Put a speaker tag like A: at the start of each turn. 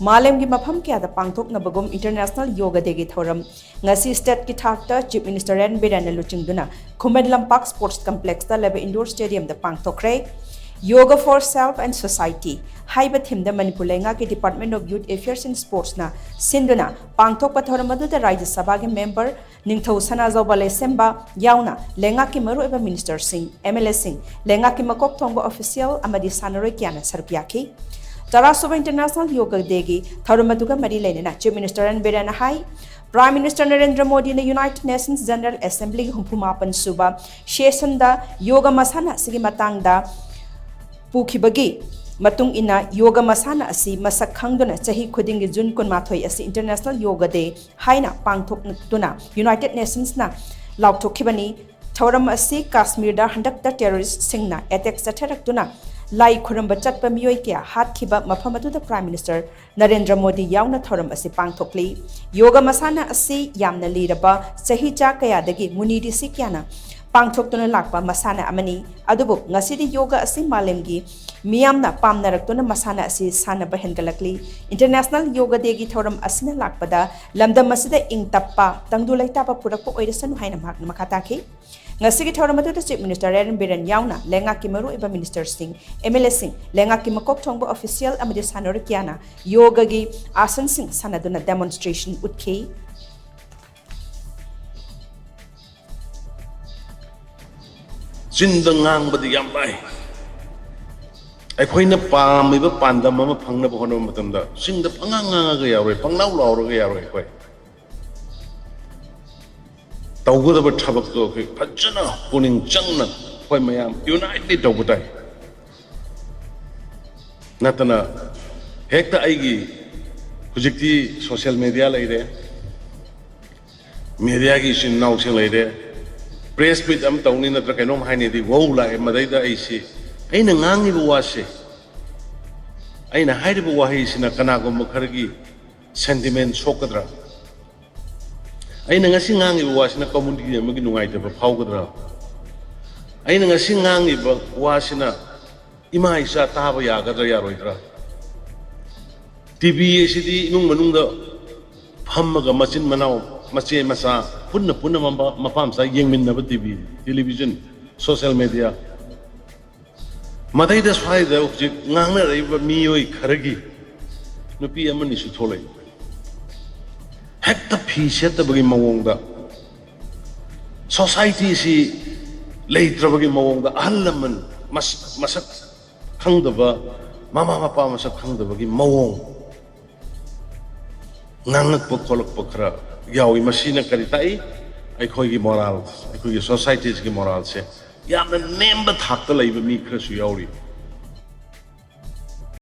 A: मालेम की मफम क्या पांथोकनबगुम international yoga day की थौरम ngasi state की थाकता चीफ मिनिस्टर रेन बिरेन लुचिंगदुना खुमेन लंपाक स्पोर्ट्स कॉम्प्लेक्स दा लेबे इंडोर स्टेडियम दा पांथोकरे yoga for self and society हाइबा थीम दा मणिपुर लेंगा के department of youth affairs and sports ना सिंधुना पांथोकपा थौरम अदुदा राज्य सभा के मेंबर निंगथौ सनाजौबा लेसेंबा याउना लेंगा की मरुएबा मिनिस्टर सिंह एमएलए सिंह लेंगा की मकोक थोंबा ऑफिशियल अमदी सानरोय क्याना सरपियाखी Tarasuba International Yoga Day की थौरमदुगा मरी लेना चीफ मिनिस्टर रेन बिरेन हाई प्राइम मिनिस्टर नरेंद्र मोदी ने यूनाइटेड नेशंस जनरल असेंबली की हुंफुमापन सुबा सेशन दा योगा मसाना सिगी मतंगदा पुखिबगी मतुंग इना योगा मसाना असि मसक खंगदुना चही खुदिंग जून 28 असि इंटरनेशनल योगा डे हाइना पांगथोकना यूनाइटेड नेशंस ना लाउथोखिबनी थौरम असि काश्मीर दा हंडकता टेररिस्ट सिंगना अटैक चथरक्तुना लाई खुरंब चटप मियोय क्या हाथखिबा मफम अदुदा प्राइम मिनिस्टर नरेंद्र मोदी यावना थौरम असि पांगथोकली योगा मसाना असि यामना लीरबा चही चा कयादगी मुनिदि सि क्याना पांगथोकतुना लाकपा मसाना अमनी अदुबु ngasidi yoga asि मालेमगी मियामना पामनरक्तुना मसाना असि सानबा हेनगलकली इंटरनेशनल योगा डे की थौरम असिना लाकपदा लमदम असिदा इंग तप्पा तंगदु लैतापा पुरकपा ओइरसनु हाइना माक मखाताखी ngasi थौरम अदुदा चीफ मिनिस्टर रेन बिरेन याउना लेंगा की मरु एबा मिनिस्टर सिंह एमएलए सिंह लेंगा की मकोक थोंबा ऑफिशियल अमदि सानर क्याना योगा की आसन सिंह सानदुना डेमोन्स्ट्रेशन उठखी
B: चिंदंगांग बदी याम लाई अखोइना पामिबा पांदम अमा फंगनब होनब मतमदा सिंग द पंगांगांगा यारोय पंगलाव लावरगा यारोय अखोय तौगदब थबकतो अखोय फजना पुनिंग चंगना अखोय मयाम यूनाइटली तौबताय नतना हेक्ता आइगी हुजिक्ति सोशल मीडिया लैरे मीडिया की सिनाव से लैरे प्रेस मीट अम तौनी नत्र कैनोम हाइनेदी वौ लाए मदैदा ऐसी अइना ngangiba wase aina hairiba wahi sina kanagum khargi sentiment sokadra aina ngasi ngangiba wasina community amagi nungaitaba phawgadra aina ngasi ngangiba wasina ima isa taba yagadra yaroidra tv sidi inung manungda phammaga machin manaw mache masa punna punna mapam sa yengminnaba tv television social media मदई दस फाइदा उजिक ngang रहिबा मियोय खरगी नुपी अमनि सु थोलै हेक्ता फी सेतबगी मवोंगदा society सी लेत्रबगी मवोंगदा अहलमन मसक खंगदबा मामा मापा मसक खंगदबगी मवोंग nangak pokolok pokra yawi masina karitai aikoigi moral aikoigi societies ki moral se यामना नेम बथाक्ता लैब मी खरसु याउरी